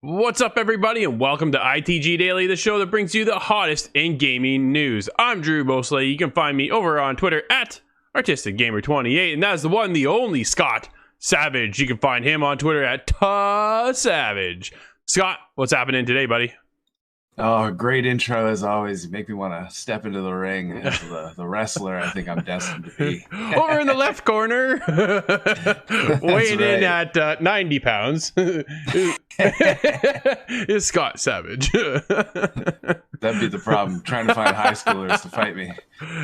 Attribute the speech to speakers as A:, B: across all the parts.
A: What's up, everybody, and welcome to ITG Daily, the show that brings you the hottest in gaming news. I'm Drew Mosley. You can find me over on Twitter at ArtisticGamer28, and that is the one, the only Scott Savage. You can find him on Twitter at Savage. Scott, what's happening today, buddy?
B: Oh, great intro as always. You make me want to step into the ring as the wrestler I think I'm destined to be.
A: Over in the left corner, weighing in at 90 pounds, is Scott Savage.
B: That'd be the problem, trying to find high schoolers to fight me.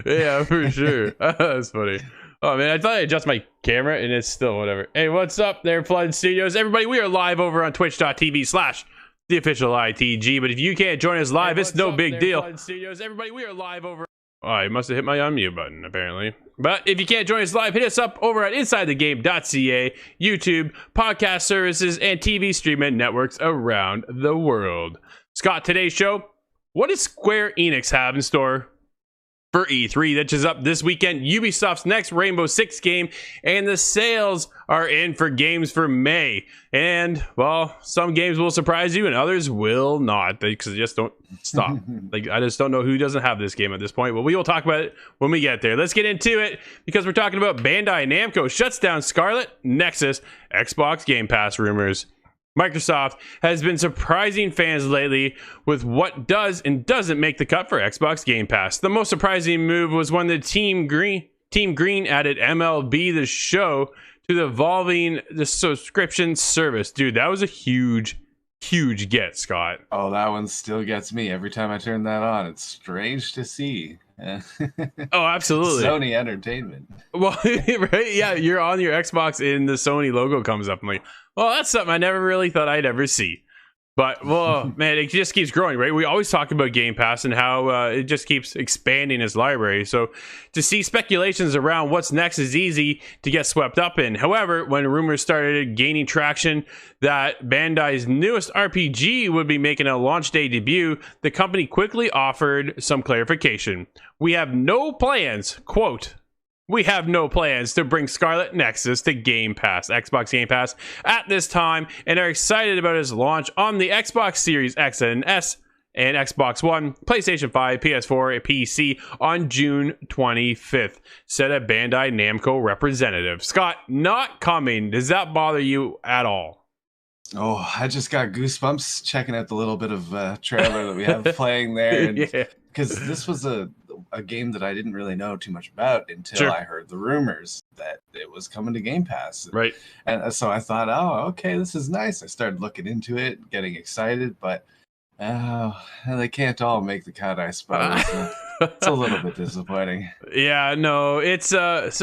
A: Yeah, for sure. That's funny. Oh, man, I thought I adjust my camera, and it's still whatever. Hey, what's up there, Flood Studios? Everybody, we are live over on twitch.tv/the official ITG, but if you can't join us live, it's no big deal. Studios, everybody, we are live over. Oh, I must have hit my unmute button, apparently. But if you can't join us live, hit us up over at InsideTheGame.ca, YouTube, podcast services, and TV streaming networks around the world. Scott, today's show, what does Square Enix have in store for E3, that is up this weekend. Ubisoft's next Rainbow Six game, and the sales are in for games for May. And, well, some games will surprise you and others will not, because they just don't stop. Like, I just don't know who doesn't have this game at this point, but we will talk about it when we get there. Let's get into it, because we're talking about Bandai Namco shuts down Scarlet Nexus Xbox Game Pass rumors. Microsoft has been surprising fans lately with what does and doesn't make the cut for Xbox Game Pass. The most surprising move was when the Team Green added MLB The Show to the subscription service. Dude, that was a huge get, Scott.
B: Oh, that one still gets me every time I turn that on. It's strange to see.
A: Oh, absolutely.
B: Sony Entertainment.
A: Well, right? Yeah, you're on your Xbox and the Sony logo comes up. I'm like, well, that's something I never really thought I'd ever see. But, well, man, it just keeps growing, right? We always talk about Game Pass and how it just keeps expanding its library. So to see speculations around what's next is easy to get swept up in. However, when rumors started gaining traction that Bandai's newest RPG would be making a launch day debut, the company quickly offered some clarification. We have no plans, quote, "We have no plans to bring Scarlet Nexus to Game Pass, Xbox Game Pass, at this time, and are excited about its launch on the Xbox Series X and S and Xbox One, PlayStation 5, PS4, and PC on June 25th, said a Bandai Namco representative. Scott, not coming. Does that bother you at all?
B: Oh, I just got goosebumps checking out the little bit of trailer that we have playing there.
A: Yeah.
B: Because this was a game that I didn't really know too much about until I heard the rumors that it was coming to Game Pass.
A: Right.
B: And so I thought, oh, okay, this is nice. I started looking into it, getting excited, but they can't all make the cut, I suppose. It's a little bit disappointing.
A: Yeah, no, it's this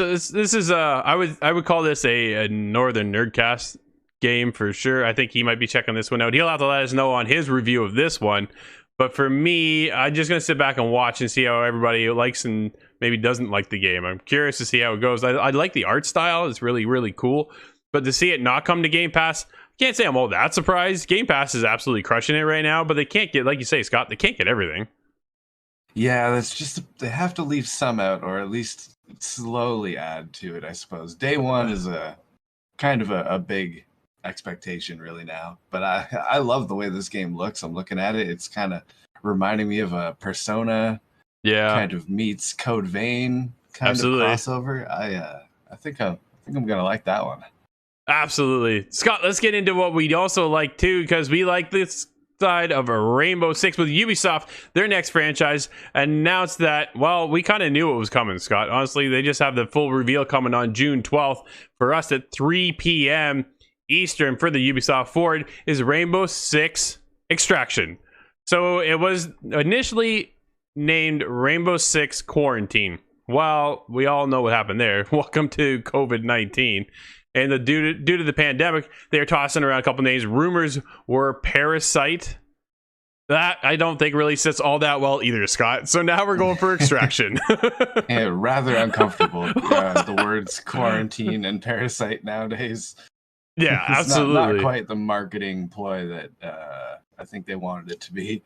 A: is I would call this a Northern Nerdcast game for sure. I think he might be checking this one out. He'll have to let us know on his review of this one. But for me, I'm just going to sit back and watch and see how everybody likes and maybe doesn't like the game. I'm curious to see how it goes. I like the art style. It's really, really cool. But to see it not come to Game Pass, I can't say I'm all that surprised. Game Pass is absolutely crushing it right now, but they can't get, like you say, Scott, they can't get everything.
B: Yeah, that's just, they have to leave some out, or at least slowly add to it, I suppose. Day one is a kind of a big expectation really now, but I love the way this game looks. I'm looking at it, it's kind of reminding me of a Persona, kind of meets Code Vein kind of crossover. I think I'm gonna like that one.
A: Absolutely. Scott, let's get into what we also like too, because we like this side of a Rainbow Six with Ubisoft. Their next franchise announced that, well, we kind of knew what was coming, Scott. Honestly, they just have the full reveal coming on June 12th for us at 3 p.m. Eastern for the Ubisoft Forward is Rainbow Six Extraction. So it was initially named Rainbow Six Quarantine. Well, we all know what happened there. Welcome to COVID-19. And due to the pandemic, they're tossing around a couple names. Rumors were Parasite. That I don't think really sits all that well either, Scott. So now we're going for Extraction.
B: Yeah, rather uncomfortable. The words quarantine and Parasite nowadays.
A: Yeah,
B: it's
A: absolutely.
B: Not quite the marketing ploy that I think they wanted it to be.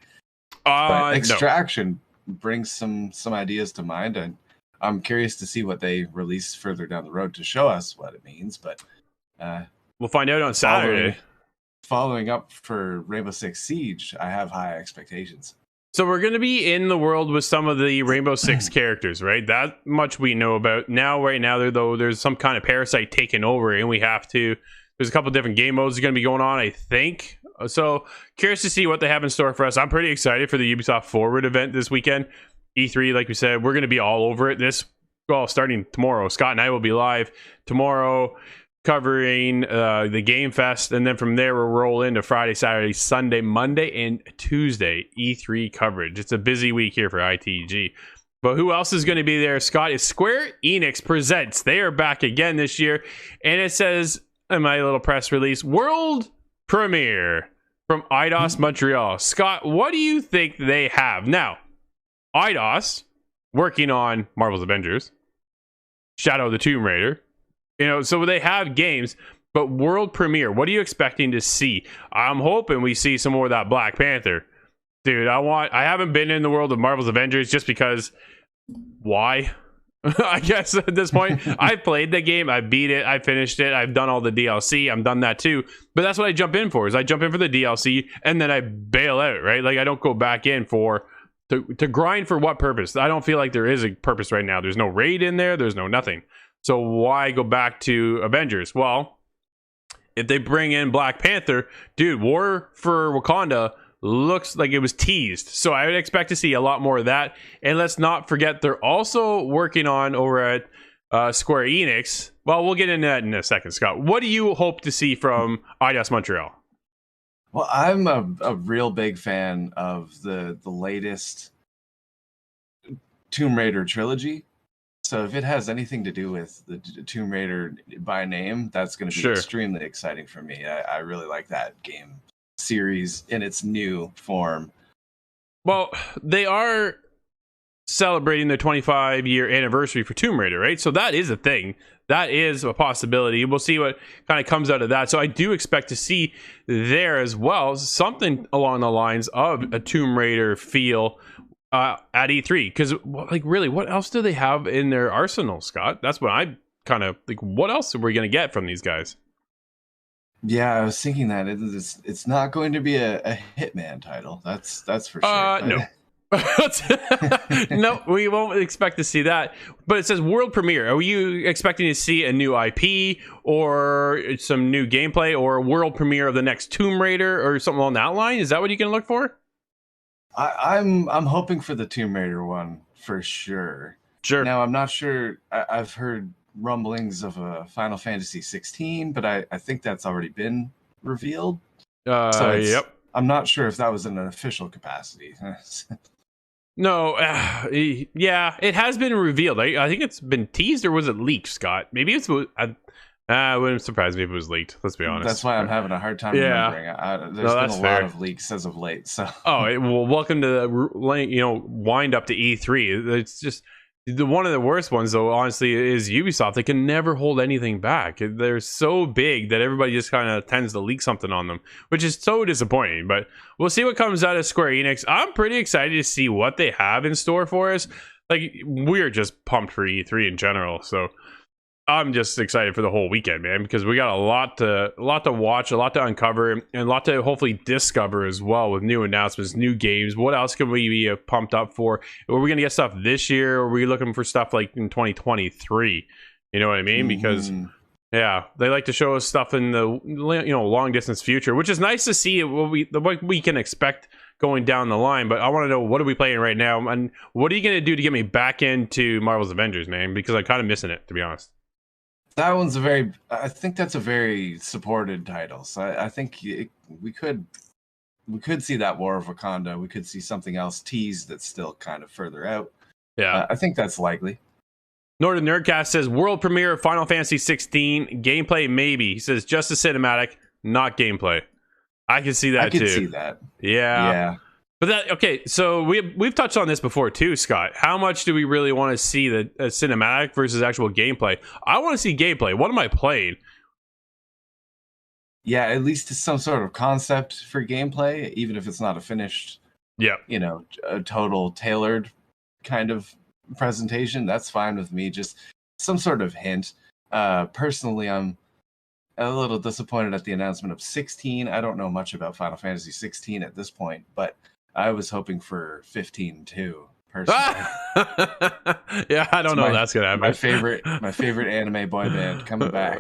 B: But Extraction brings some ideas to mind, and I'm curious to see what they release further down the road to show us what it means. But
A: we'll find out on Saturday.
B: Following up for Rainbow Six Siege, I have high expectations.
A: So we're going to be in the world with some of the Rainbow Six characters, right? That much we know about. Right now, there's some kind of parasite taking over, and there's a couple different game modes going to be going on, I think. So curious to see what they have in store for us. I'm pretty excited for the Ubisoft Forward event this weekend. E3, like we said, we're going to be all over it. Starting tomorrow. Scott and I will be live tomorrow covering the Game Fest, and then from there we'll roll into Friday, Saturday, Sunday, Monday, and Tuesday E3 coverage. It's a busy week here for ITG. But who else is going to be there, Scott? Is Square Enix Presents. They are back again this year, and it says in my little press release, world premiere from Eidos Montreal. Scott, what do you think they have? Now, Eidos working on Marvel's Avengers, Shadow of the Tomb Raider, so they have games, but world premiere, what are you expecting to see? I'm hoping we see some more of that Black Panther. Dude, I haven't been in the world of Marvel's Avengers just because Why? I guess at this point, I played the game, I beat it, I finished it, I've done all the DLC, I'm done that too. But that's what I jump in for. Is I jump in for the DLC and then I bail out, right? Like I don't go back in for to grind for what purpose? I don't feel like there is a purpose right now. There's no raid in there. There's no nothing. So why go back to Avengers? Well, if they bring in Black Panther, dude, War for Wakanda looks like it was teased. So I would expect to see a lot more of that. And let's not forget, they're also working on over at Square Enix. Well, we'll get into that in a second, Scott. What do you hope to see from IDOS Montreal?
B: Well, I'm a real big fan of the latest Tomb Raider trilogy. So if it has anything to do with the Tomb Raider by name, that's going to be extremely exciting for me. I really like that game series in its new form.
A: Well, they are celebrating their 25-year anniversary for Tomb Raider, right? So that is a thing. That is a possibility. We'll see what kind of comes out of that. So I do expect to see there as well something along the lines of a Tomb Raider feel at E3. Because, like, really, what else do they have in their arsenal, Scott? That's what I kind of like. What else are we going to get from these guys?
B: Yeah, I was thinking that it's not going to be a Hitman title. That's for sure.
A: No. No, we won't expect to see that. But it says world premiere. Are you expecting to see a new IP or some new gameplay or a world premiere of the next Tomb Raider or something along that line? Is that what you can look for?
B: I'm hoping for the Tomb Raider one for sure.
A: Sure.
B: Now I'm not sure. I've heard rumblings of a Final Fantasy 16, but I think that's already been revealed.
A: Yep.
B: I'm not sure if that was in an official capacity.
A: No, yeah, it has been revealed. I think it's been teased, or was it leaked, Scott? Maybe it's. It wouldn't surprise me if it was leaked. Let's be honest.
B: That's why I'm having a hard time remembering. There's been a lot of leaks as of late. So.
A: Well, welcome to the wind up to E3. It's just one of the worst ones, though. Honestly, is Ubisoft. They can never hold anything back. They're so big that everybody just kind of tends to leak something on them, which is so disappointing. But we'll see what comes out of Square Enix. I'm pretty excited to see what they have in store for us. Like, we're just pumped for E3 in general. So I'm just excited for the whole weekend, man, because we got a lot to watch, a lot to uncover, and a lot to hopefully discover as well with new announcements, new games. What else can we be pumped up for? Are we going to get stuff this year? Or are we looking for stuff like in 2023? You know what I mean? Because yeah, they like to show us stuff in the long distance future, which is nice to see what we can expect going down the line. But I want to know, what are we playing right now, and what are you going to do to get me back into Marvel's Avengers, man? Because I'm kind of missing it, to be honest.
B: That one's I think that's a very supported title. So I think we could see that War of Wakanda. We could see something else teased that's still kind of further out.
A: Yeah.
B: I think that's likely.
A: Northern Nerdcast says world premiere of Final Fantasy 16, gameplay maybe. He says just a cinematic, not gameplay. I can see that too. I can
B: see that.
A: Yeah. But okay, so we've touched on this before too, Scott. How much do we really want to see the cinematic versus actual gameplay? I want to see gameplay. What am I playing?
B: Yeah, at least some sort of concept for gameplay, even if it's not a finished, a total tailored kind of presentation. That's fine with me. Just some sort of hint. Personally, I'm a little disappointed at the announcement of 16. I don't know much about Final Fantasy 16 at this point, but I was hoping for 15 too, personally.
A: Yeah, I don't know if that's gonna happen.
B: My favorite anime boy band coming back.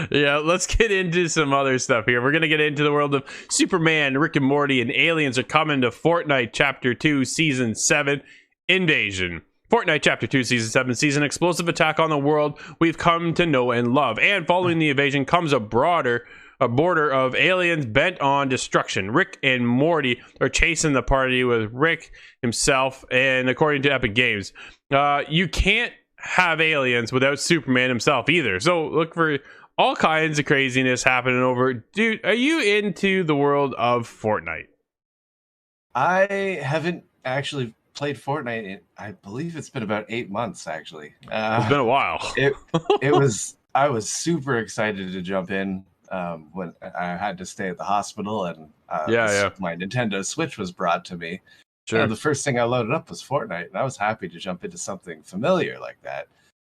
A: Yeah, let's get into some other stuff here. We're gonna get into the world of Superman, Rick and Morty, and aliens are coming to Fortnite Chapter 2, Season 7, Invasion. Fortnite Chapter 2, Season 7 sees an explosive attack on the world we've come to know and love. And following the invasion comes a border of aliens bent on destruction. Rick and Morty are chasing the party with Rick himself, and according to Epic Games, you can't have aliens without Superman himself either. So look for all kinds of craziness happening over. Dude, are you into the world of Fortnite?
B: I haven't actually played Fortnite. I believe it's been about 8 months, actually.
A: It's been a while.
B: I was super excited to jump in when I had to stay at the hospital, and my Nintendo Switch was brought to me.
A: Sure.
B: The first thing I loaded up was Fortnite, and I was happy to jump into something familiar like that.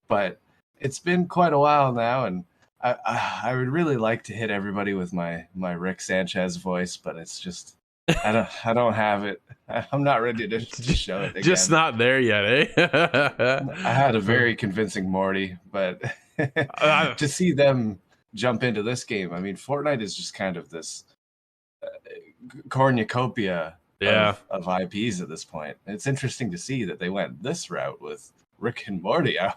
B: But it's been quite a while now, and I would really like to hit everybody with my Rick Sanchez voice, but it's just I don't have it. I'm not ready to show it again.
A: Just not there yet, eh?
B: I had a very convincing Morty, but to see them jump into this game, I mean, Fortnite is just kind of this cornucopia of IPs at this point. It's interesting to see that they went this route with Rick and Morty. I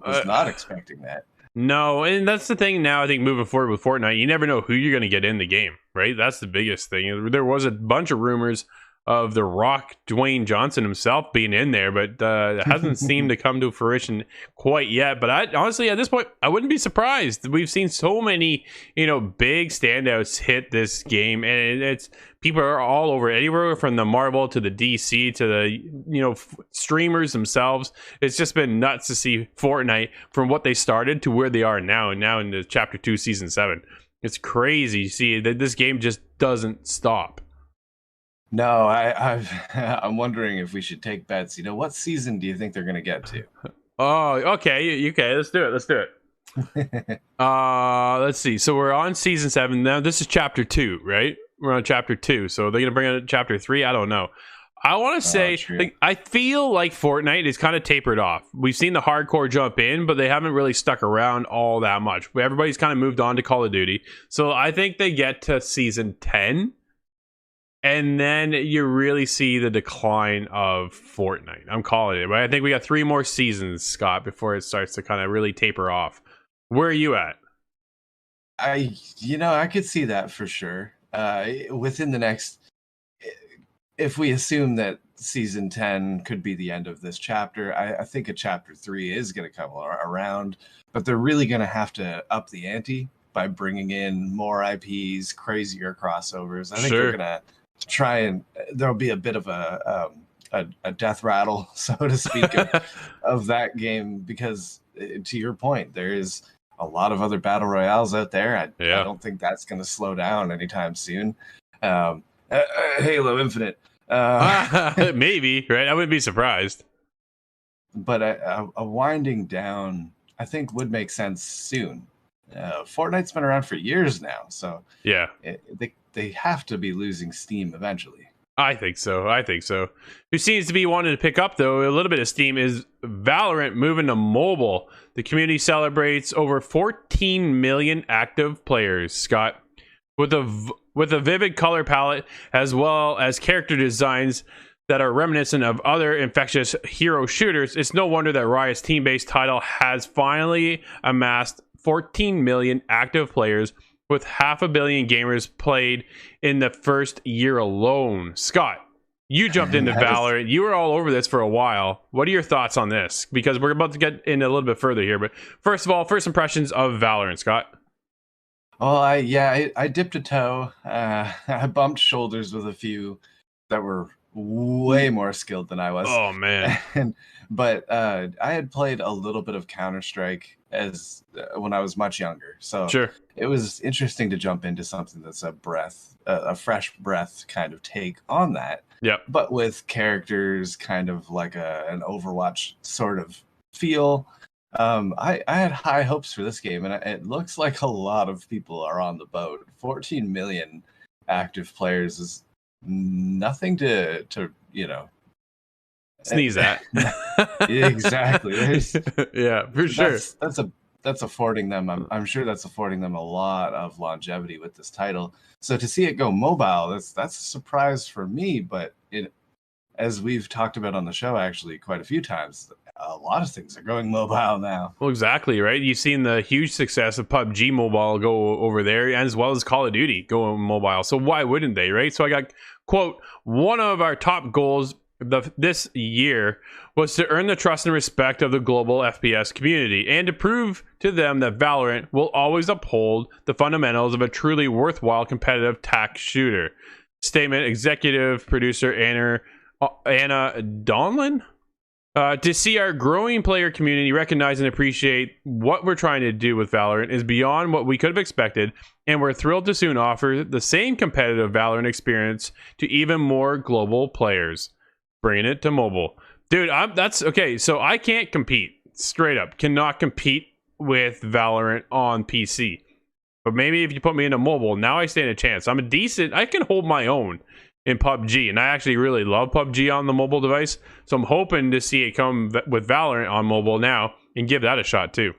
B: was not expecting that.
A: No, and that's the thing now, I think, moving forward with Fortnite, you never know who you're going to get in the game, right? That's the biggest thing. There was a bunch of rumors of The Rock, Dwayne Johnson himself being in there, but it hasn't seemed to come to fruition quite yet. But honestly, at this point, I wouldn't be surprised. We've seen so many, big standouts hit this game, and it's people are all over it, anywhere from the Marvel to the DC to the streamers themselves. It's just been nuts to see Fortnite from what they started to where they are now, and now in the Chapter 2, Season 7. It's crazy to see that this game just doesn't stop.
B: No, I'm wondering if we should take bets. What season do you think they're going to get to?
A: Oh, okay. Let's do it. Let's see. So we're on Season 7 now. This is Chapter 2, right? We're on Chapter 2. So they're going to bring out Chapter 3? I don't know. I want to say, I feel like Fortnite is kind of tapered off. We've seen the hardcore jump in, but they haven't really stuck around all that much. Everybody's kind of moved on to Call of Duty. So I think they get to Season 10. And then you really see the decline of Fortnite. I'm calling it. But I think we got 3 more seasons, Scott, before it starts to kind of really taper off. Where are you at?
B: I could see that for sure. Within the next, if we assume that season 10 could be the end of this chapter, I think a chapter 3 is going to come around. But they're really going to have to up the ante by bringing in more IPs, crazier crossovers. I think they're going to try and there'll be a bit of a death rattle, so to speak, of that game, because to your point, there is a lot of other battle royales out there. I don't think that's going to slow down anytime soon. Halo Infinite,
A: maybe, right? I wouldn't be surprised.
B: But a winding down, I think, would make sense soon. Fortnite's been around for years now, so
A: yeah,
B: they have to be losing steam eventually.
A: I think so. Who seems to be wanting to pick up, though, a little bit of steam is Valorant moving to mobile. The community celebrates over 14 million active players, Scott, with a vivid color palette as well as character designs that are reminiscent of other infectious hero shooters. It's no wonder that Riot's team-based title has finally amassed 14 million active players, with 500 million gamers played in the first year alone. Scott, you jumped into Valorant. You were all over this for a while. What are your thoughts on this? Because we're about to get in a little bit further here. But first of all, first impressions of Valorant, Scott.
B: Well, I dipped a toe. I bumped shoulders with a few that were way more skilled than I was.
A: Oh, man.
B: But I had played a little bit of Counter-Strike when I was much younger. So
A: sure.
B: It was interesting to jump into something that's a fresh breath kind of take on that.
A: Yep.
B: But with characters kind of like an Overwatch sort of feel. I had high hopes for this game, and it looks like a lot of people are on the boat. 14 million active players is nothing to
A: sneeze at.
B: Exactly.
A: Yeah, for sure.
B: That's affording them. I'm sure that's affording them a lot of longevity with this title. So to see it go mobile, that's a surprise for me. But as we've talked about on the show, actually quite a few times, a lot of things are going mobile now.
A: Well, exactly, right? You've seen the huge success of PUBG Mobile go over there, as well as Call of Duty go mobile. So why wouldn't they, right? So I got, quote, one of our top goals this year was to earn the trust and respect of the global FPS community and to prove to them that Valorant will always uphold the fundamentals of a truly worthwhile competitive TAC shooter. Statement, executive producer Anna Donlin. To see our growing player community recognize and appreciate what we're trying to do with Valorant is beyond what we could have expected, and we're thrilled to soon offer the same competitive Valorant experience to even more global players. bringing it to mobile. Dude, that's okay. So I can't compete, straight up. Cannot compete with Valorant on PC. But maybe if you put me into mobile, now I stand a chance. I can hold my own in PUBG, and I actually really love PUBG on the mobile device. So I'm hoping to see it come with Valorant on mobile now and give that a shot too.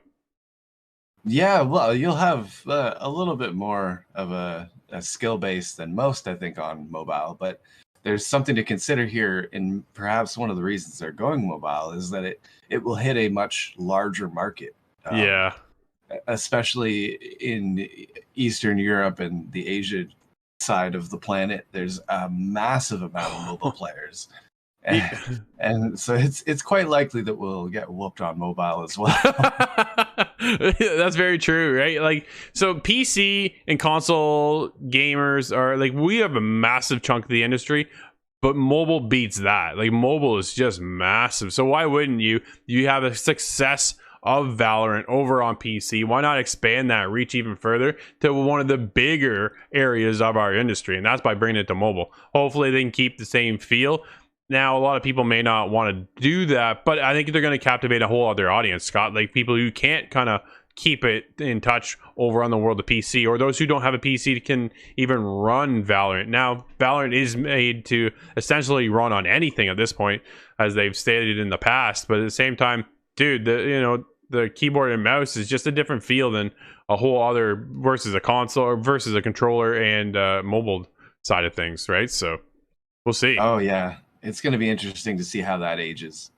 B: Yeah, well, you'll have a little bit more of a skill base than most, I think, on mobile. But there's something to consider here, and perhaps one of the reasons they're going mobile is that it will hit a much larger market.
A: Yeah.
B: Especially in Eastern Europe and the Asia side of the planet, there's a massive amount of mobile players. And so it's quite likely that we'll get whooped on mobile as well.
A: That's very true, right? Like, so PC and console gamers are like, we have a massive chunk of the industry, but mobile beats that. Like, mobile is just massive. So why wouldn't you have a success of Valorant over on PC? Why not expand that reach even further to one of the bigger areas of our industry? And that's by bringing it to mobile. Hopefully they can keep the same feel. Now, a lot of people may not want to do that, but I think they're going to captivate a whole other audience, Scott. Like, people who can't kind of keep it in touch over on the world of PC, or those who don't have a PC can even run Valorant. Now, Valorant is made to essentially run on anything at this point, as they've stated in the past. But at the same time, dude, the keyboard and mouse is just a different feel than a whole other versus a console or versus a controller and mobile side of things, right? So we'll see.
B: Oh yeah, it's going to be interesting to see how that ages.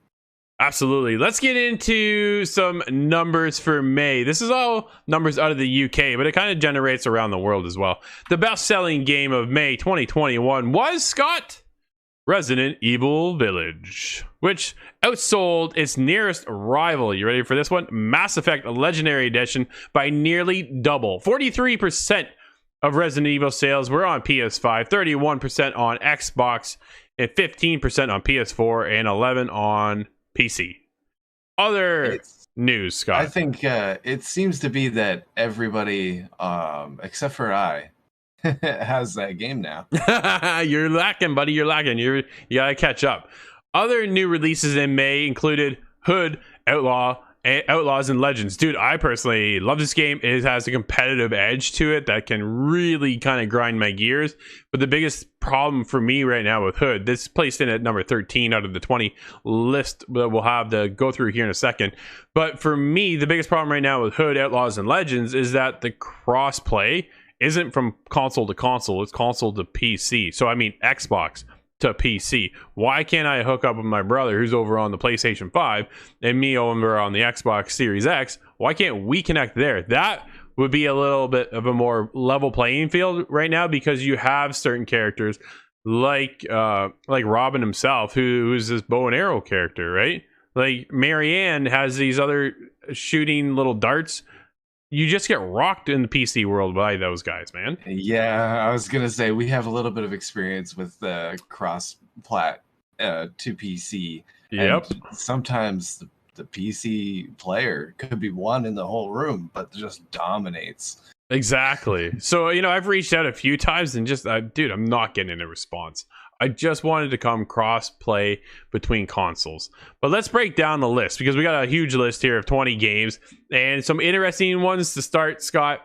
A: Absolutely. Let's get into some numbers for May. This is all numbers out of the UK, but it kind of generates around the world as well. The best-selling game of May 2021 was, Scott, Resident Evil Village, which outsold its nearest rival. You ready for this one? Mass Effect Legendary Edition by nearly double. 43% of Resident Evil sales were on PS5, 31% on Xbox, and 15% on PS4, and 11% on PC. Other news, Scott.
B: I think it seems to be that everybody, except for I, has that game now.
A: You're lacking, buddy. You're lacking. You gotta catch up. Other new releases in May included Hood, Outlaws and Legends. Dude, I personally love this game. It has a competitive edge to it that can really kind of grind my gears. But the biggest problem for me right now with Hood, this is placed in at number 13 out of the 20 list that we'll have to go through here in a second. But for me, the biggest problem right now with Hood, Outlaws and Legends is that the cross-play isn't from console to console. It's console to PC. So I mean Xbox to PC. Why can't I hook up with my brother who's over on the PlayStation 5 and me over on the Xbox Series X? Why can't we connect there? That would be a little bit of a more level playing field right now, because you have certain characters like Robin himself, who's this bow and arrow character, right? Like Marianne has these other shooting little darts. You just get rocked in the PC world by those guys, man.
B: Yeah, I was gonna say we have a little bit of experience with the cross-plat to PC.
A: Yep.
B: And sometimes the PC player could be one in the whole room, but just dominates.
A: Exactly. So, I've reached out a few times and just, dude, I'm not getting a response. I just wanted to come cross-play between consoles. But let's break down the list, because we got a huge list here of 20 games and some interesting ones to start, Scott.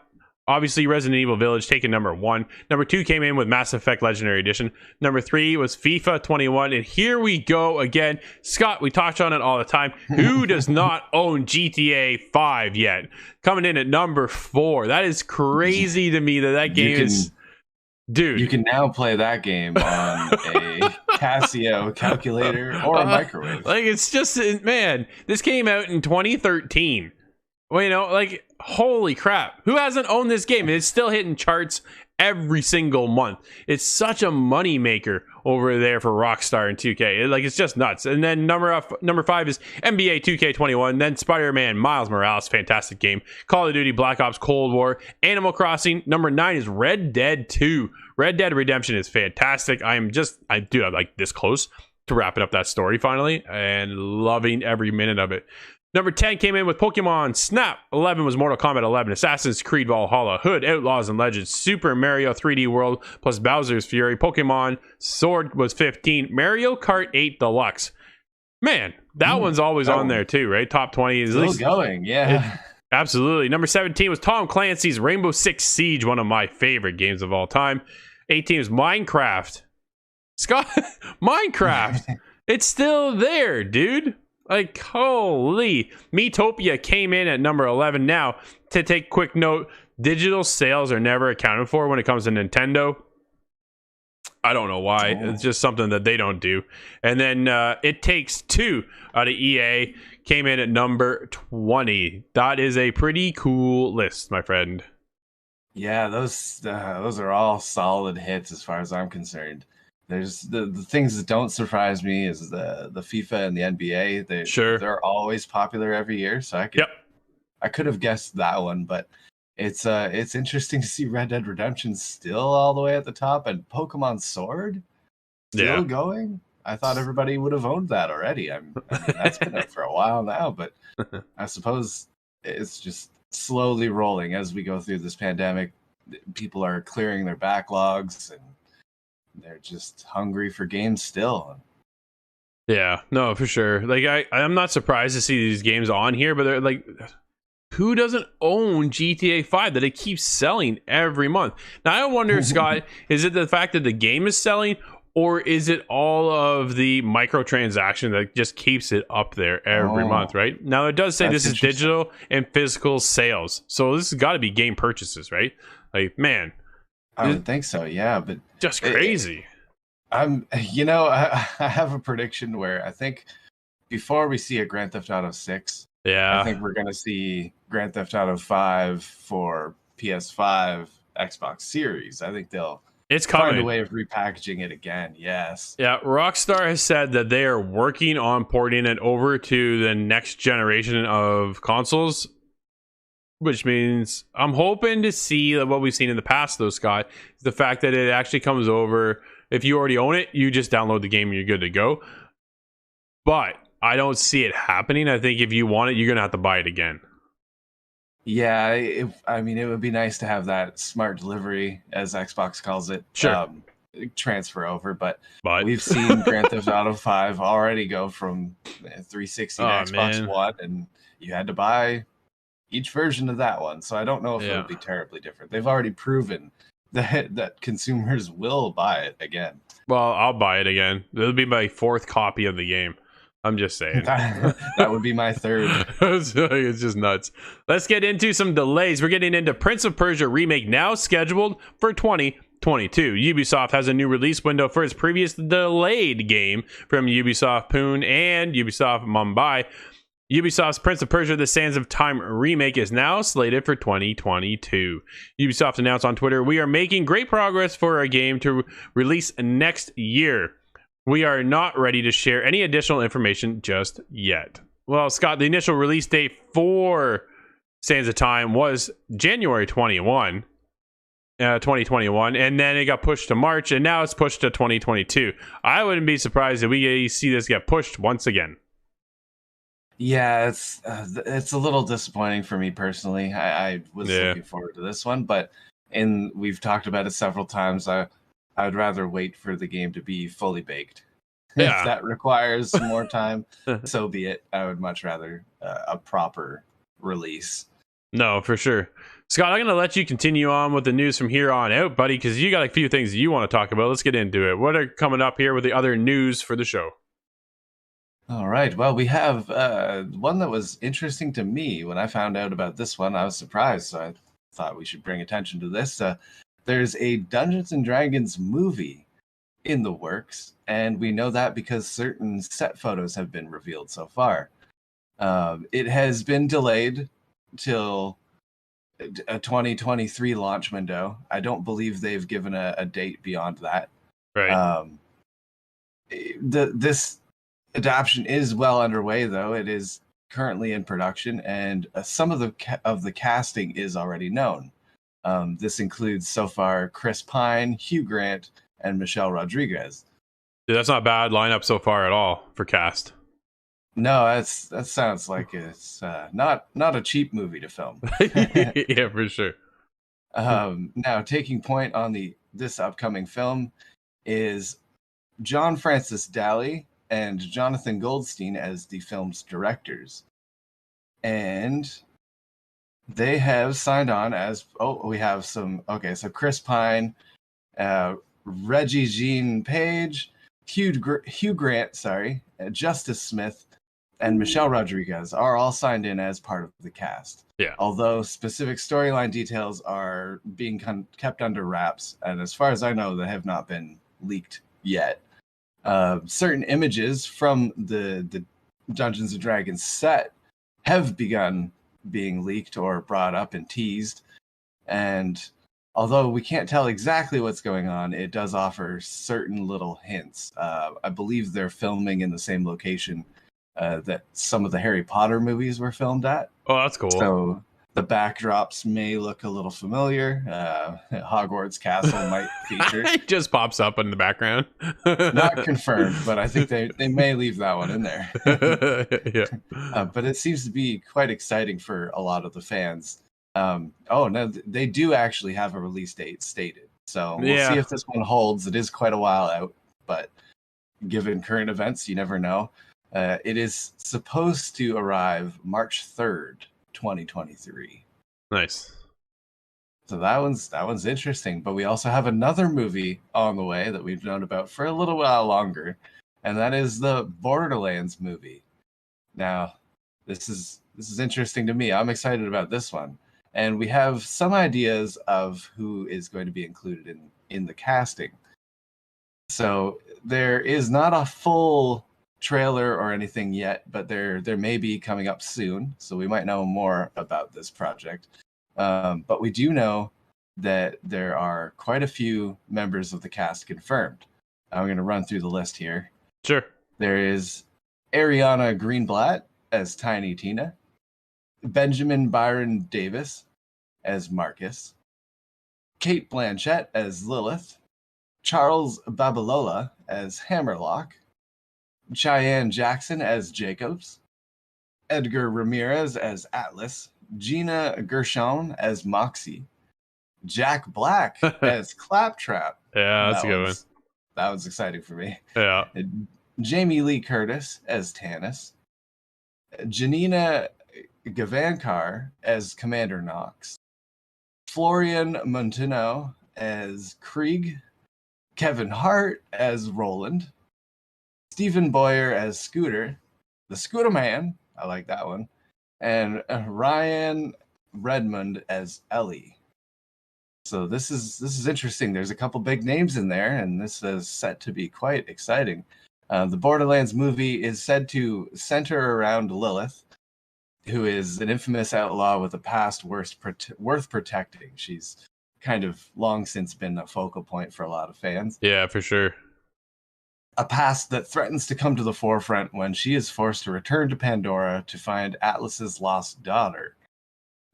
A: Obviously, Resident Evil Village taking number 1. Number 2 came in with Mass Effect Legendary Edition. Number 3 was FIFA 21. And here we go again. Scott, we touch on it all the time. Who does not own GTA 5 yet? Coming in at number 4. That is crazy to me that game is... Dude,
B: you can now play that game on a Casio calculator or a microwave.
A: Like, it's just, man, this came out in 2013. Well, holy crap. Who hasn't owned this game? It's still hitting charts every single month. It's such a money maker over there for Rockstar and 2K. It's just nuts. And then number 5 is NBA 2K21, then Spider-Man Miles Morales, fantastic game. Call of Duty Black Ops Cold War, Animal Crossing. Number 9 is Red Dead 2. Red Dead Redemption is fantastic. I'm like this close to wrapping up that story finally and loving every minute of it. Number 10 came in with Pokemon Snap. 11 was Mortal Kombat 11, Assassin's Creed Valhalla, Hood, Outlaws and Legends, Super Mario 3D World, plus Bowser's Fury. Pokemon Sword was 15. Mario Kart 8 Deluxe. Man, that one's always on there too, right? Top 20 is
B: Still
A: at least
B: going, yeah.
A: Absolutely. Number 17 was Tom Clancy's Rainbow Six Siege, one of my favorite games of all time. 18 is Minecraft. Scott, Minecraft. It's still there, dude. Like, holy. Miitopia came in at number 11. Now, to take quick note, digital sales are never accounted for when it comes to Nintendo. I don't know why. It's just something that they don't do. And then It Takes Two out of EA came in at number 20. That is a pretty cool list, my friend.
B: Yeah, those are all solid hits as far as I'm concerned. There's the things that don't surprise me is the FIFA and the NBA. They're always popular every year, so I could have guessed that one, but it's interesting to see Red Dead Redemption still all the way at the top and Pokemon Sword still going. I thought everybody would have owned that already. I mean, that's been out for a while now, but I suppose it's just slowly rolling as we go through this pandemic. People are clearing their backlogs and they're just hungry for games still.
A: Yeah, no, for sure. Like I'm not surprised to see these games on here, but they're like, who doesn't own GTA 5 that it keeps selling every month? Now I wonder, Scott, is it the fact that the game is selling, or is it all of the microtransaction that just keeps it up there every month, right? Now it does say this is digital and physical sales, so this has got to be game purchases, right? Like, man,
B: I would think so, yeah, but
A: just crazy.
B: I have a prediction where I think before we see a Grand Theft Auto 6, I think we're going to see Grand Theft Auto 5 for PS5, Xbox Series. I think they'll find a way of repackaging it again, yes.
A: Yeah, Rockstar has said that they are working on porting it over to the next generation of consoles, which means I'm hoping to see what we've seen in the past, though, Scott, is the fact that it actually comes over. If you already own it, you just download the game and you're good to go. But I don't see it happening. I think if you want it, you're going to have to buy it again.
B: Yeah, it would be nice to have that smart delivery, as Xbox calls it, transfer over. But we've seen Grand Theft Auto 5 already go from 360 to Xbox One, and you had to buy each version of that one. So I don't know if it would be terribly different. They've already proven that consumers will buy it again.
A: Well, I'll buy it again. It'll be my 4th copy of the game. I'm just saying.
B: That would be my 3rd.
A: It's just nuts. Let's get into some delays. We're getting into Prince of Persia Remake, now scheduled for 2022. Ubisoft has a new release window for its previous delayed game from Ubisoft Pune and Ubisoft Mumbai. Ubisoft's Prince of Persia The Sands of Time remake is now slated for 2022. Ubisoft announced on Twitter, "We are making great progress for a game to release next year. We are not ready to share any additional information just yet." Well, Scott, the initial release date for Sands of Time was January 2021, and then it got pushed to March, and now it's pushed to 2022. I wouldn't be surprised if we see this get pushed once again.
B: Yeah, it's a little disappointing for me personally. I was looking forward to this one, but we've talked about it several times. I'd rather wait for the game to be fully baked.
A: Yeah.
B: If that requires some more time, so be it. I would much rather a proper release.
A: No, for sure. Scott, I'm going to let you continue on with the news from here on out, buddy, because you got a few things you want to talk about. Let's get into it. What are coming up here with the other news for the show?
B: All right. Well, we have one that was interesting to me. When I found out about this one, I was surprised, so I thought we should bring attention to this. There's a Dungeons and Dragons movie in the works, and we know that because certain set photos have been revealed so far. It has been delayed till a 2023 launch window. I don't believe they've given a date beyond that.
A: Right.
B: This adaptation is well underway, though. It is currently in production, and some of the casting is already known. This includes so far Chris Pine, Hugh Grant, and Michelle Rodriguez.
A: Dude, that's not a bad lineup so far at all for cast.
B: No, that sounds like it's not a cheap movie to film.
A: Yeah, for sure.
B: Now, taking point on the this upcoming film is John Francis Daly and Jonathan Goldstein as the film's directors, and they have signed on as we have some so Chris Pine, Reggie Jean Page, Hugh Grant, Justice Smith, and Michelle Rodriguez are all signed in as part of the cast.
A: Yeah.
B: Although specific storyline details are being kept under wraps, and as far as I know, they have not been leaked yet. Certain images from the Dungeons and Dragons set have begun being leaked or brought up and teased, and although we can't tell exactly what's going on, it does offer certain little hints. I believe they're filming in the same location that some of the Harry Potter movies were filmed at.
A: Oh, that's cool.
B: So the backdrops may look a little familiar. Hogwarts Castle might feature.
A: It just pops up in the background.
B: Not confirmed, but I think they may leave that one in there.
A: Yeah.
B: But it seems to be quite exciting for a lot of the fans. No, they do actually have a release date stated. So we'll see if this one holds. It is quite a while out, but given current events, you never know. It is supposed to arrive March 3rd, 2023.
A: Nice.
B: So that one's interesting. But we also have another movie on the way that we've known about for a little while longer, and that is the Borderlands movie. Now, this is interesting to me. I'm excited about this one. And we have some ideas of who is going to be included in the casting. So there is not a full trailer or anything yet, but there may be coming up soon. So we might know more about this project. But we do know that there are quite a few members of the cast confirmed. I'm going to run through the list here.
A: Sure.
B: There is Ariana Greenblatt as Tiny Tina, Benjamin Byron Davis as Marcus, Kate Blanchett as Lilith, Charles Babalola as Hammerlock, Cheyenne Jackson as Jacobs, Edgar Ramirez as Atlas, Gina Gershon as Moxie, Jack Black as Claptrap.
A: Yeah, that's a good one.
B: That was exciting for me.
A: Yeah.
B: Jamie Lee Curtis as Tanis, Janina Gavankar as Commander Knox, Florian Montino as Krieg, Kevin Hart as Roland, Stephen Boyer as Scooter, the Scooter Man, I like that one, and Ryan Redmond as Ellie. So this is interesting. There's a couple big names in there, and this is set to be quite exciting. The Borderlands movie is said to center around Lilith, who is an infamous outlaw with a past worth protecting. She's kind of long since been a focal point for a lot of fans.
A: Yeah, for sure.
B: A past that threatens to come to the forefront when she is forced to return to Pandora to find Atlas's lost daughter.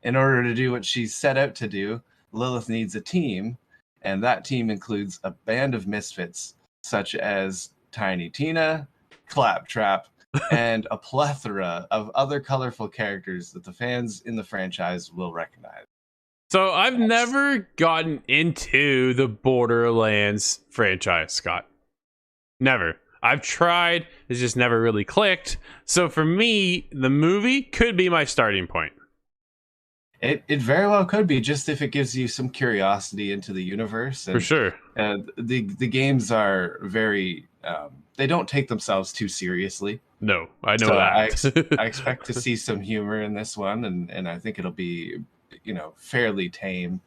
B: In order to do what she's set out to do, Lilith needs a team, and that team includes a band of misfits such as Tiny Tina, Claptrap, and a plethora of other colorful characters that the fans in the franchise will recognize.
A: So I've never gotten into the Borderlands franchise, Scott. Never. I've tried. It's just never really clicked. So for me, the movie could be my starting point.
B: It very well could be, just if it gives you some curiosity into the universe. And,
A: for sure.
B: The games are very... they don't take themselves too seriously.
A: No, I know that.
B: I expect to see some humor in this one, and I think it'll be, fairly tame.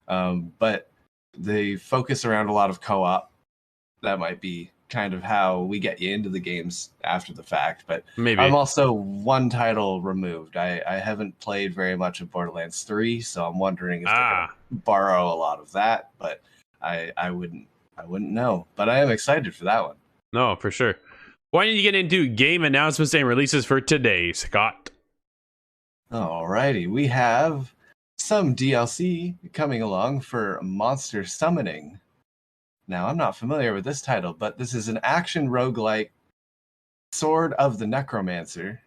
B: But they focus around a lot of co-op. That might be kind of how we get you into the games after the fact. But
A: maybe
B: I'm also one title removed. I haven't played very much of Borderlands 3, so I'm wondering if they're gonna borrow a lot of that. But I wouldn't know. But I am excited for that one.
A: No, for sure. Why don't you get into game announcements and releases for today, Scott?
B: Alrighty, we have some DLC coming along for Monster Summoning. Now, I'm not familiar with this title, but this is an action roguelike Sword of the Necromancer.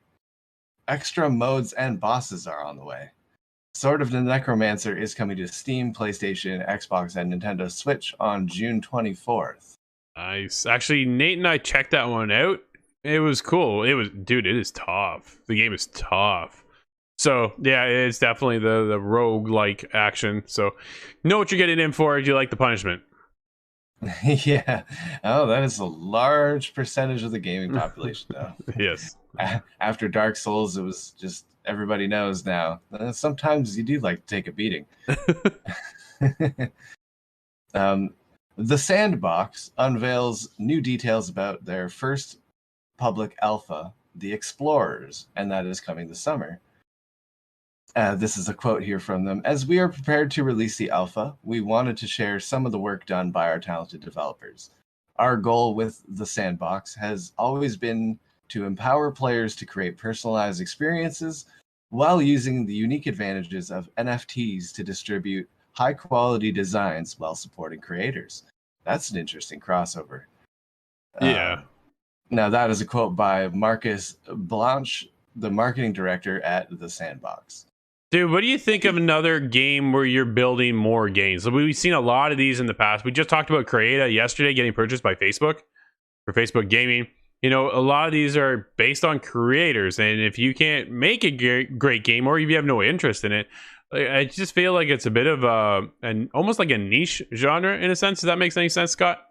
B: Extra modes and bosses are on the way. Sword of the Necromancer is coming to Steam, PlayStation, Xbox, and Nintendo Switch on June 24th.
A: Nice. Actually, Nate and I checked that one out. It was cool. Dude, it is tough. The game is tough. So, yeah, it's definitely the rogue-like action. So, know what you're getting in for if you like the punishment.
B: Yeah. Oh, that is a large percentage of the gaming population, though.
A: Yes.
B: After Dark Souls, it was just everybody knows now. Sometimes you do like to take a beating. The Sandbox unveils new details about their first public alpha, The Explorers, and that is coming this summer. This is a quote here from them. As we are prepared to release the alpha, we wanted to share some of the work done by our talented developers. Our goal with the Sandbox has always been to empower players to create personalized experiences while using the unique advantages of NFTs to distribute high-quality designs while supporting creators. That's an interesting crossover.
A: Yeah.
B: Now, that is a quote by Marcus Blanche, the marketing director at the Sandbox.
A: Dude, what do you think of another game where you're building more games? We've seen a lot of these in the past. We just talked about Creata yesterday getting purchased by Facebook for Facebook Gaming. You know, a lot of these are based on creators, and if you can't make a great game, or if you have no interest in it, I just feel like it's a bit of an almost like a niche genre in a sense. Does that make any sense, Scott?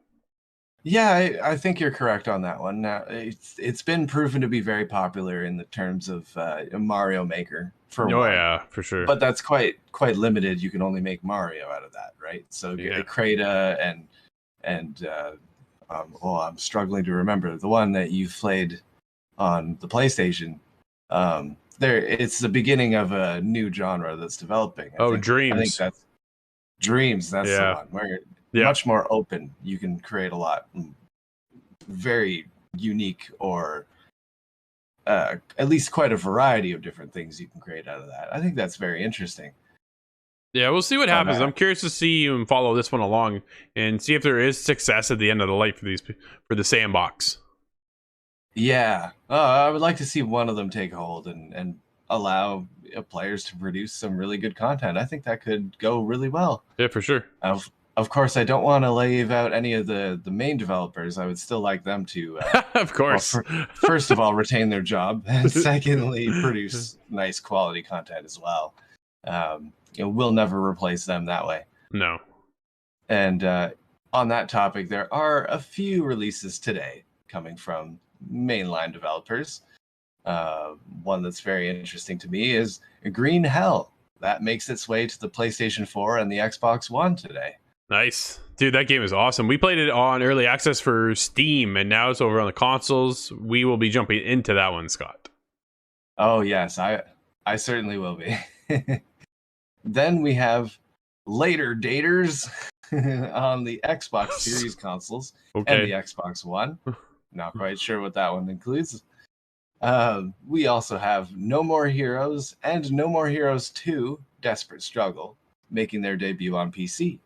B: Yeah, I think you're correct on that one. Now, it's been proven to be very popular in the terms of Mario Maker for one.
A: Yeah, for sure.
B: But that's quite limited. You can only make Mario out of that, right? So
A: Yeah.
B: Creata and I'm struggling to remember the one that you played on the PlayStation. It's the beginning of a new genre that's developing.
A: Dreams.
B: I think that's Dreams. That's the one where much more open. You can create a lot, very unique, or at least quite a variety of different things you can create out of that. I think that's very interesting.
A: Yeah, we'll see what happens. I'm curious to see and follow this one along and see if there is success at the end of the light for the Sandbox.
B: Yeah, I would like to see one of them take hold and allow players to produce some really good content. I think that could go really well.
A: Yeah, for sure.
B: Of course, I don't want to leave out any of the main developers. I would still like them to,
A: of course,
B: first of all, retain their job, and secondly, produce nice quality content as well. We'll never replace them that way.
A: No.
B: And on that topic, there are a few releases today coming from mainline developers. One that's very interesting to me is Green Hell. That makes its way to the PlayStation 4 and the Xbox One today.
A: Nice. Dude, that game is awesome. We played it on early access for Steam, and now it's over on the consoles. We will be jumping into that one, Scott.
B: Oh, yes. I certainly will be. Then we have Later Daters on the Xbox Series consoles and the Xbox One. Not quite sure what that one includes. We also have No More Heroes and No More Heroes 2 Desperate Struggle making their debut on PC.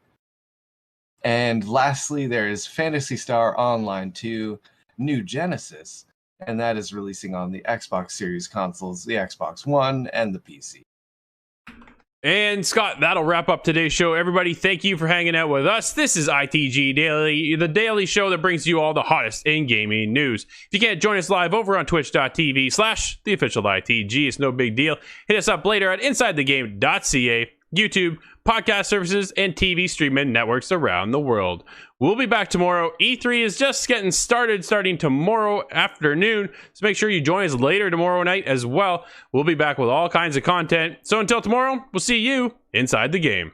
B: And lastly, there is Phantasy Star Online 2 New Genesis, and that is releasing on the Xbox Series consoles, the Xbox One, and the PC.
A: And Scott, that'll wrap up today's show. Everybody, thank you for hanging out with us. This is ITG Daily, the daily show that brings you all the hottest in gaming news. If you can't join us live over on twitch.tv/theofficialITG, it's no big deal. Hit us up later at insidethegame.ca, YouTube, podcast services, and TV streaming networks around the world. We'll be back tomorrow. E3 is just getting started, starting tomorrow afternoon. So make sure you join us later tomorrow night as well. We'll be back with all kinds of content. So until tomorrow, we'll see you inside the game.